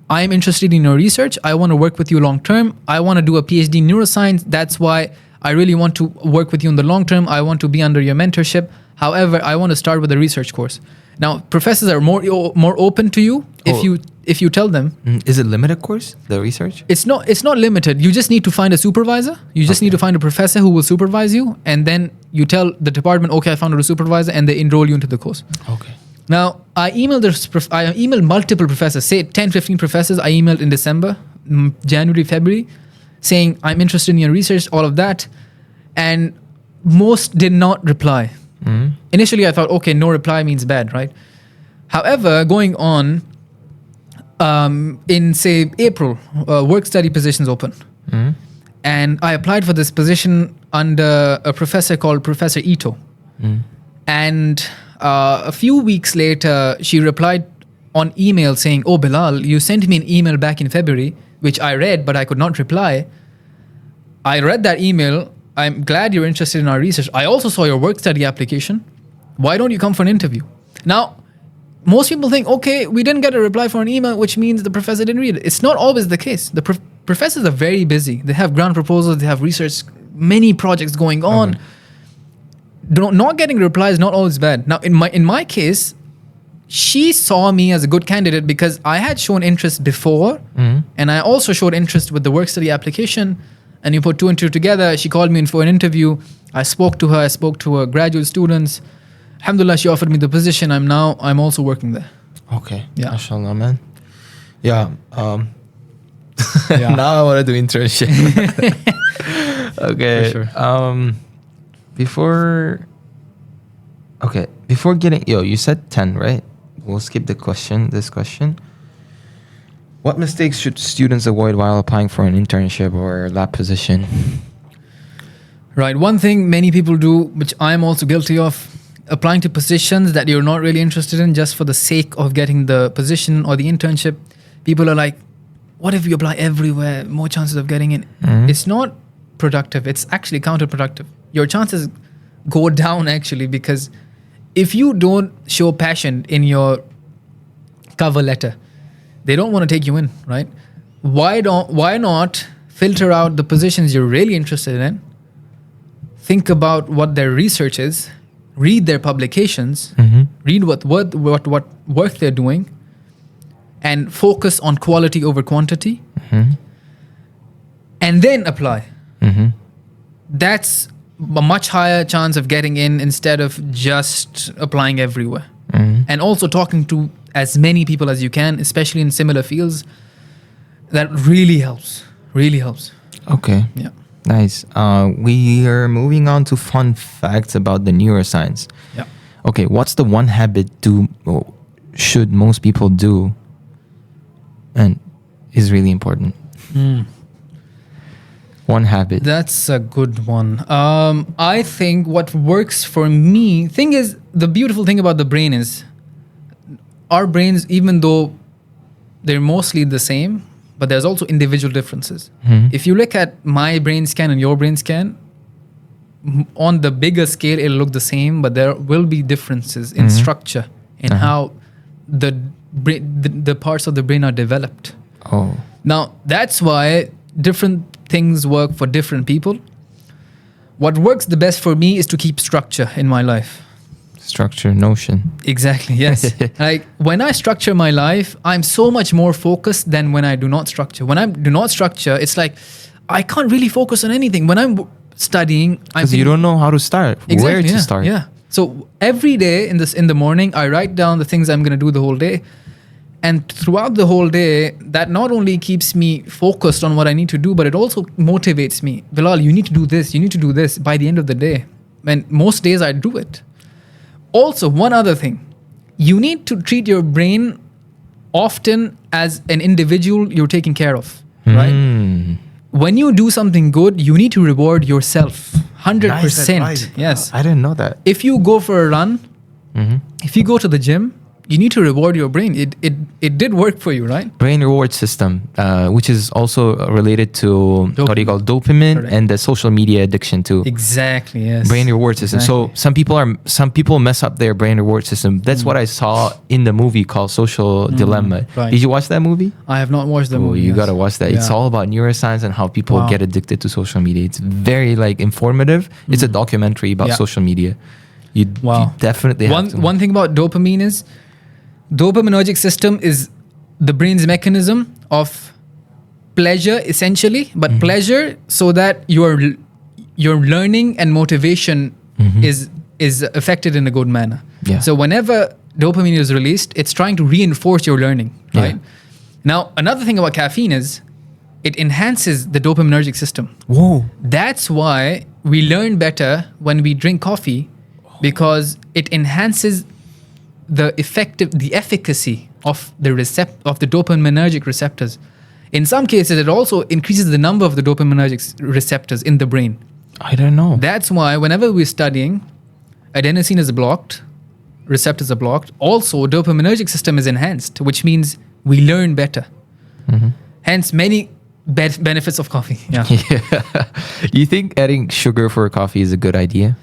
I am interested in your research. I want to work with you long term. I want to do a PhD in neuroscience. That's why I really want to work with you in the long term. I want to be under your mentorship. However, I want to start with a research course. Now, professors are more open to you if you tell them. Is it limited course, the research? It's not limited. You just need to find a supervisor. You just need to find a professor who will supervise you, and then you tell the department, okay, I found a supervisor, and they enroll you into the course. Okay. Now, I emailed multiple professors, say 10, 15 professors I emailed in December, January, February, saying, I'm interested in your research, all of that. And most did not reply. Initially, I thought, okay, no reply means bad, right? However, going on, in, say, April, work study positions open. And I applied for this position under a professor called Professor Ito. And a few weeks later, she replied on email saying, oh, Bilal, you sent me an email back in February, which I read, but I could not reply. I read that email. I'm glad you're interested in our research. I also saw your work study application. Why don't you come for an interview? Now, most people think, okay, we didn't get a reply for an email, which means the professor didn't read it. It's not always the case. The professors are very busy. They have grant proposals, they have research, many projects going on. Not getting a reply is not always bad. Now, in my case, she saw me as a good candidate because I had shown interest before, and I also showed interest with the work study application. And you put two and two together. She called me in for an interview. I spoke to her. I spoke to her graduate students. Alhamdulillah, she offered me the position. I'm also working there. Okay. Yeah. MashaAllah, man. Yeah. Yeah. Now I want to do internship. Okay. For sure. Before getting, you said 10, right? We'll skip this question. What mistakes should students avoid while applying for an internship or lab position? Right. One thing many people do, which I'm also guilty of, applying to positions that you're not really interested in just for the sake of getting the position or the internship. People are like, what if you apply everywhere? More chances of getting in. It's not productive. It's actually counterproductive. Your chances go down actually, because if you don't show passion in your cover letter, they don't want to take you in, right? Why not filter out the positions you're really interested in? Think about what their research is, read their publications, read what work they're doing, and focus on quality over quantity, and then apply. That's a much higher chance of getting in instead of just applying everywhere. And also talking to as many people as you can, especially in similar fields. That really helps. Really helps. Okay. Yeah. Nice. We are moving on to fun facts about the neuroscience. Yeah. Okay, what's the one habit should most people do and is really important? One habit. That's a good one. I think what works for me, thing is, the beautiful thing about the brain is our brains, even though they're mostly the same, but there's also individual differences. If you look at my brain scan and your brain scan, on the bigger scale, it'll look the same, but there will be differences in structure and how the parts of the brain are developed. Oh. Now, that's why different things work for different people. What works the best for me is to keep structure in my life. Structure, notion. Exactly, yes. Like when I structure my life, I'm so much more focused than when I do not structure. When I do not structure, it's like I can't really focus on anything. When I'm studying, because you don't know how to start, where to start. Yeah. So every day in the morning, I write down the things I'm going to do the whole day. And throughout the whole day, that not only keeps me focused on what I need to do, but it also motivates me. Bilal, you need to do this. You need to do this by the end of the day. And most days I do it. Also, one other thing. You need to treat your brain often as an individual you're taking care of, right? When you do something good, you need to reward yourself. 100%. Nice advice. Yes. I didn't know that. If you go for a run, if you go to the gym, you need to reward your brain. It did work for you, right? Brain reward system, which is also related to what do you call dopamine. Correct. And the social media addiction too. Exactly. Yes. Brain reward system. Exactly. So some people mess up their brain reward system. That's what I saw in the movie called Social Dilemma. Right. Did you watch that movie? I have not watched the movie. You gotta watch that. Yeah. It's all about neuroscience and how people get addicted to social media. It's very informative. It's a documentary about social media. You definitely have to. One thing about dopamine is, dopaminergic system is the brain's mechanism of pleasure, essentially, but pleasure so that your learning and motivation is affected in a good manner. Yeah. So whenever dopamine is released, it's trying to reinforce your learning, right? Now, another thing about caffeine is it enhances the dopaminergic system. Whoa. That's why we learn better when we drink coffee, because it enhances the efficacy of the dopaminergic receptors. In some cases, it also increases the number of the dopaminergic receptors in the brain. I don't know. That's why whenever we're studying, adenosine is blocked, receptors are blocked. Also, dopaminergic system is enhanced, which means we learn better. Hence, many benefits of coffee. Yeah. You think adding sugar for coffee is a good idea?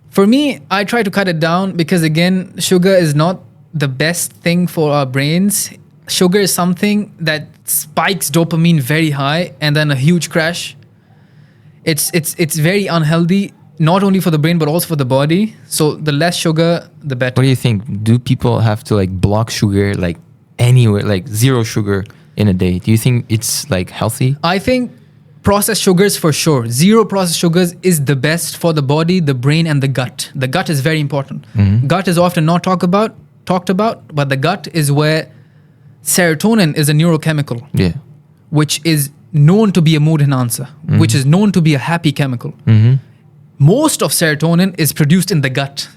For me, I try to cut it down because, again, sugar is not the best thing for our brains. Sugar is something that spikes dopamine very high and then a huge crash. It's very unhealthy, not only for the brain but also for the body. So the less sugar, the better. What do you think? Do people have to block sugar anywhere, zero sugar in a day? Do you think it's healthy? I think processed sugars for sure. Zero processed sugars is the best for the body, the brain, and the gut. The gut is very important. Gut is often not talked about, but the gut is where serotonin is a neurochemical. Yeah. Which is known to be a mood enhancer, which is known to be a happy chemical. Most of serotonin is produced in the gut.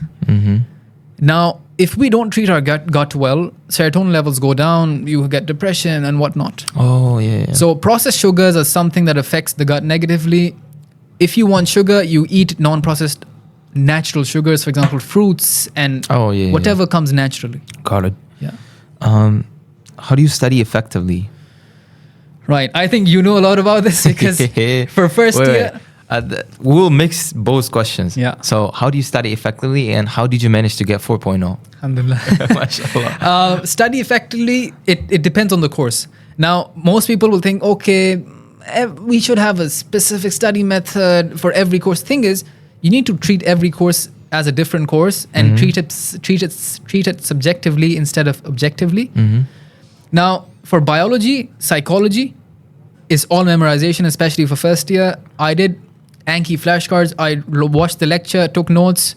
Now, if we don't treat our gut well, serotonin levels go down, you get depression and whatnot. Oh, yeah. So processed sugars are something that affects the gut negatively. if you want sugar, you eat non-processed natural sugars, for example, fruits and whatever comes naturally. Got it. Yeah. How do you study effectively? Right. I think you know a lot about this because for first year... we'll mix both questions. Yeah. So how do you study effectively and how did you manage to get 4.0? Alhamdulillah. MashaAllah. Study effectively, it depends on the course. Now, most people will think, okay, we should have a specific study method for every course. Thing is, you need to treat every course as a different course and treat it subjectively instead of objectively. Now, for biology, psychology is all memorization, especially for first year. I did Anki flashcards. I watched the lecture, took notes,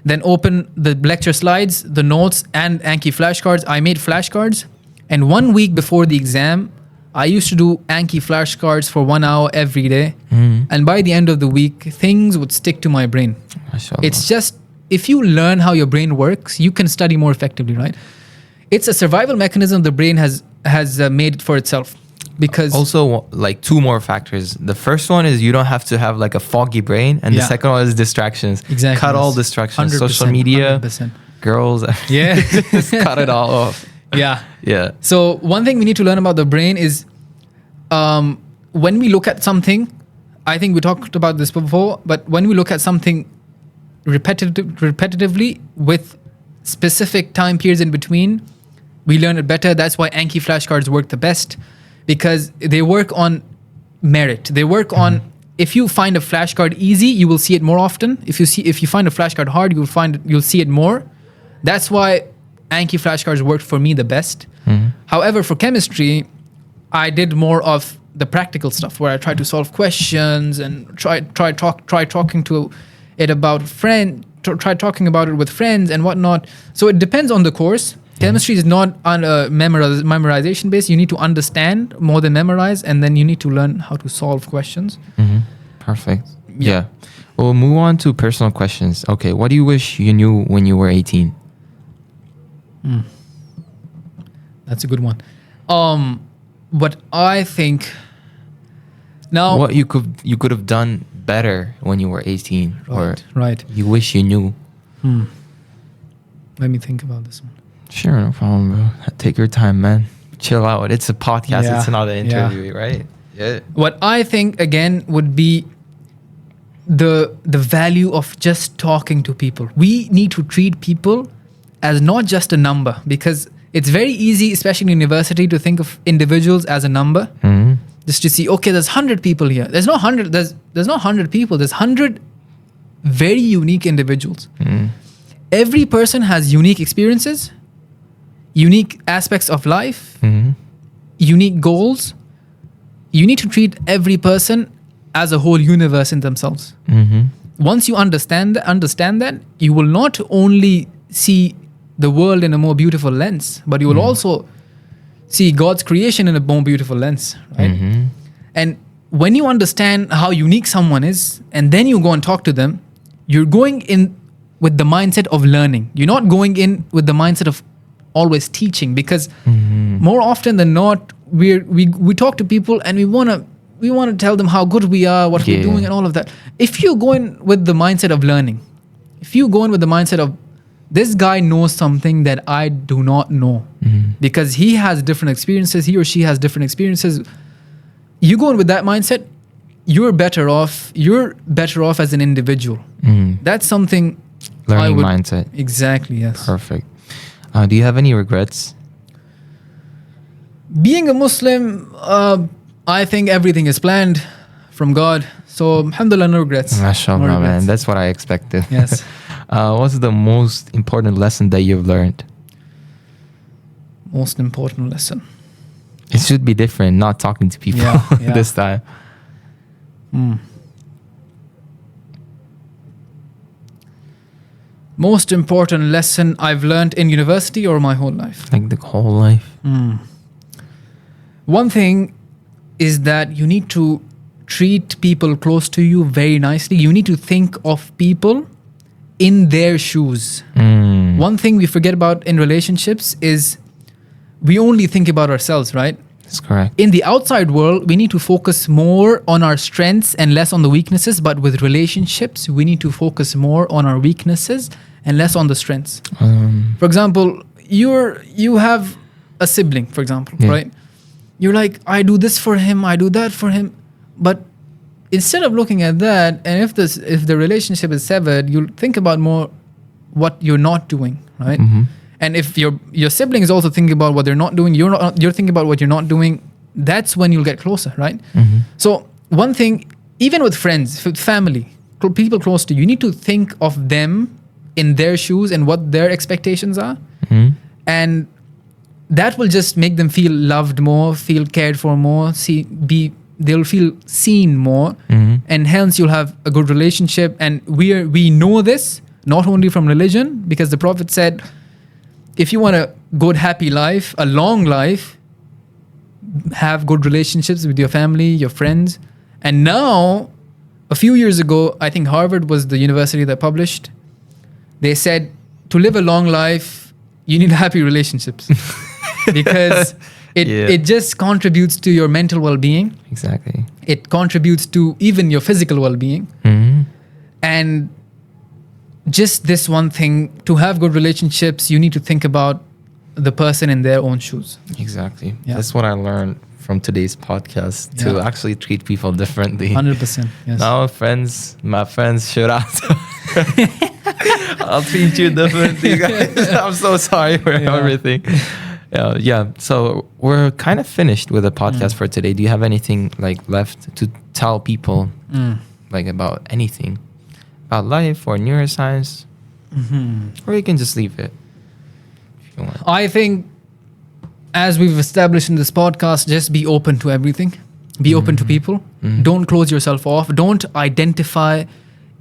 then opened the lecture slides, the notes, and Anki flashcards. I made flashcards. And 1 week before the exam, I used to do Anki flashcards for 1 hour every day. And by the end of the week, things would stick to my brain. MashaAllah. It's just, if you learn how your brain works, you can study more effectively, right? It's a survival mechanism the brain has made for itself. Because also, like, two more factors. The first one is you don't have to have like a foggy brain, and the second one is distractions. Exactly. Cut all distractions. 100%, Social media, 100%. girls. Yeah. Just cut it all off. Yeah. Yeah. So one thing we need to learn about the brain is when we look at something, I think we talked about this before, but when we look at something repetitively with specific time periods in between, we learn it better. That's why Anki flashcards work the best, because they work on merit. They work on, if you find a flashcard easy, you will see it more often. If you find a flashcard hard, you'll see it more. That's why Anki flashcards worked for me the best. However, for chemistry, I did more of the practical stuff where I tried to solve questions and try talking to it about try talking about it with friends and whatnot. So it depends on the course. Chemistry is not on memorization based. You need to understand more than memorize, and then you need to learn how to solve questions. Perfect. Yeah. We'll move on to personal questions. Okay, what do you wish you knew when you were 18? That's a good one. What I think now, what you could have done better when you were 18, right. you wish you knew. Let me think about this one. Sure, no problem, bro. Take your time, man. Chill out. It's a podcast. Yeah. It's not an interview, right? Yeah. What I think again would be the value of just talking to people. We need to treat people as not just a number, because it's very easy, especially in university, to think of individuals as a number. Just to see, okay, there's 100 people here. There's not 100. There's not 100 people. There's 100 very unique individuals. Every person has unique experiences, unique aspects of life, unique goals. You need to treat every person as a whole universe in themselves. Once you understand that, you will not only see the world in a more beautiful lens, but you will also see God's creation in a more beautiful lens, right? And when you understand how unique someone is, and then you go and talk to them, you're going in with the mindset of learning. You're not going in with the mindset of always teaching, because more often than not, we talk to people and we want to tell them how good we are, what we're doing, and all of that. If you go in with the mindset of learning, if you go in with the mindset of, this guy knows something that I do not know, because he has different experiences, he or she has different experiences. You go in with that mindset, you're better off as an individual. That's something learning mindset. Exactly, yes. Perfect. Do you have any regrets? Being a Muslim, I think everything is planned from God. So, alhamdulillah, no regrets. MashaAllah, man. That's what I expected. Yes. What's the most important lesson that you've learned? Most important lesson. It should be different, not talking to people this time. Most important lesson I've learned in university or my whole life? Like the whole life. One thing is that you need to treat people close to you very nicely. You need to think of people in their shoes. One thing we forget about in relationships is we only think about ourselves, right? That's correct. In the outside world, we need to focus more on our strengths and less on the weaknesses. But with relationships, we need to focus more on our weaknesses and less on the strengths. For example, you have a sibling, for example, right? You're like, I do this for him, I do that for him. But instead of looking at that, and if the relationship is severed, you'll think about more what you're not doing, right? And if your sibling is also thinking about what they're not doing, you're thinking about what you're not doing, that's when you'll get closer, right? So one thing, even with friends, with family, people close to you, you need to think of them in their shoes and what their expectations are. And that will just make them feel loved more, feel cared for more, they'll feel seen more, and hence you'll have a good relationship. And we know this not only from religion, because the Prophet said, if you want a good, happy life, a long life, have good relationships with your family, your friends. And now, a few years ago, I think Harvard was the university that published, they said, to live a long life, you need happy relationships. Because it just contributes to your mental well-being. Exactly. It contributes to even your physical well-being. And just this one thing, to have good relationships, you need to think about the person in their own shoes. Exactly. That's what I learned from today's podcast, to actually treat people differently. 100%. Yes. Now, my friends, shout out. I'll treat you differently, guys. I'm so sorry for everything. So we're kind of finished with the podcast for today. Do you have anything like left to tell people like about anything? About life or neuroscience? Or you can just leave it if you want. I think, as we've established in this podcast, just be open to everything. Be open to people. Don't close yourself off. Don't identify,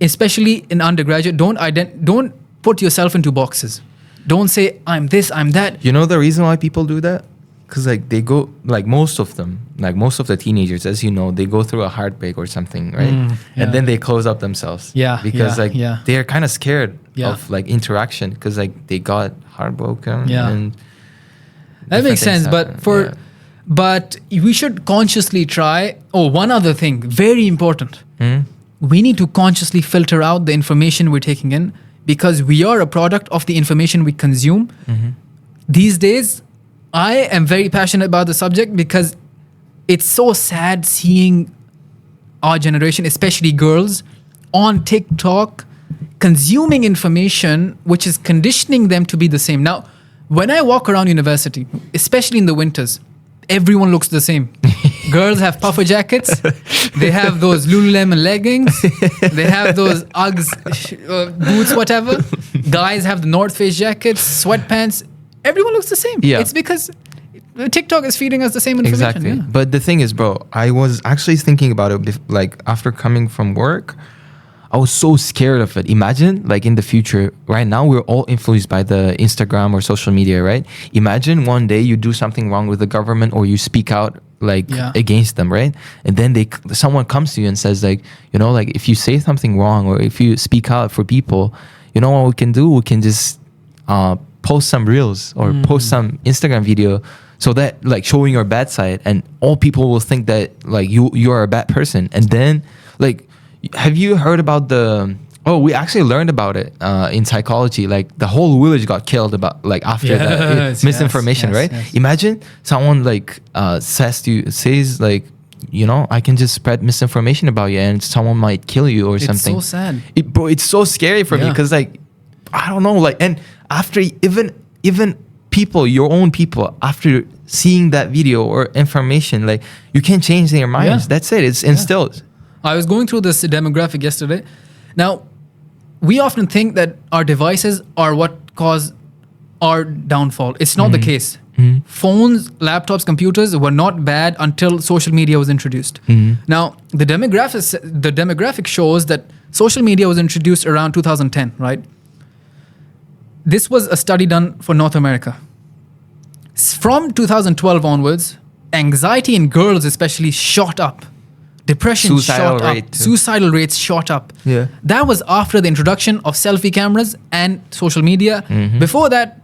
especially in undergraduate, don't put yourself into boxes. Don't say, I'm this, I'm that. You know the reason why people do that? Because like they go, like most of them, like most of the teenagers, as you know, they go through a heartbreak or something, right? And then they close up themselves. Because they're kind of scared of like interaction, because like they got heartbroken. And that makes sense. Happen. But we should consciously try. Oh, one other thing, very important. We need to consciously filter out the information we're taking in, because we are a product of the information we consume. These days, I am very passionate about the subject because it's so sad seeing our generation, especially girls, on TikTok consuming information which is conditioning them to be the same. Now, when I walk around university, especially in the winters, everyone looks the same. Girls have puffer jackets. They have those Lululemon leggings. They have those Uggs boots, whatever. Guys have the North Face jackets, sweatpants. Everyone looks the same. It's because TikTok is feeding us the same information. Exactly. But the thing is, bro, I was actually thinking about it, like after coming from work. I was so scared of it. Imagine, like in the future, right now, we're all influenced by the Instagram or social media, right? Imagine one day you do something wrong with the government, or you speak out like against them, right? And then someone comes to you and says like, you know, like if you say something wrong, or if you speak out for people, you know what we can do? We can just post some reels or post some Instagram video, so that like showing your bad side, and all people will think that like you are a bad person. And then like, have you heard about we actually learned about it in psychology. Like the whole village got killed after that misinformation, right? Yes. Imagine someone like says like, you know, I can just spread misinformation about you and someone might kill you or something. It's so sad. Bro, it's so scary for me, because like, I don't know, like, and after even people, your own people, after seeing that video or information, like you can't change their minds. That's it. It's instilled. I was going through this demographic yesterday. Now, we often think that our devices are what cause our downfall. It's not the case. Phones, laptops, computers were not bad until social media was introduced. Now, the demographic shows that social media was introduced around 2010, right? This was a study done for North America. From 2012 onwards, anxiety in girls especially shot up. Depression shot up. Suicidal rates shot up. That was after the introduction of selfie cameras and social media. Before that,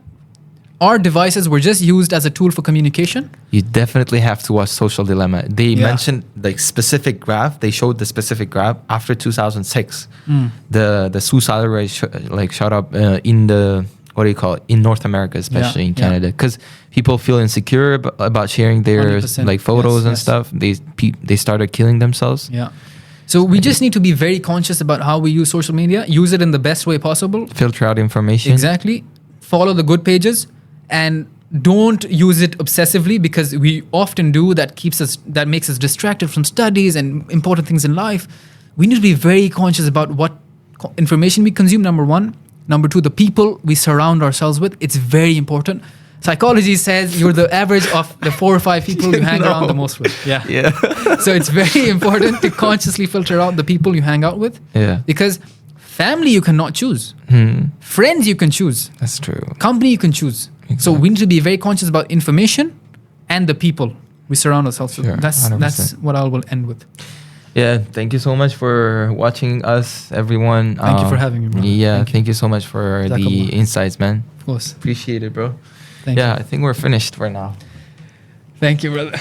our devices were just used as a tool for communication. You definitely have to watch Social Dilemma. They mentioned like specific graph. They showed the specific graph after 2006. The suicide rate shot up in the, what do you call it, in North America, especially in Canada, because people feel insecure about sharing their like photos and stuff. They started killing themselves. Yeah. So we just need to be very conscious about how we use social media. Use it in the best way possible. Filter out information. Exactly. Follow the good pages, and don't use it obsessively, because we often do that makes us distracted from studies and important things in life. We need to be very conscious about what information we consume, number one. Number two, the people we surround ourselves with. It's very important. Psychology says you're the average of the 4 or 5 people you hang around the most with. Yeah. So it's very important to consciously filter out the people you hang out with. Yeah. Because family you cannot choose. Friends you can choose. That's true. Company you can choose. Exactly. So we need to be very conscious about information and the people we surround ourselves with. That's what I will end with. Yeah, thank you so much for watching us, everyone. Thank you for having me, bro. Yeah, thank you so much for the insights, man. Of course. Appreciate it, bro. Thank you. I think we're finished for now. Thank you, brother.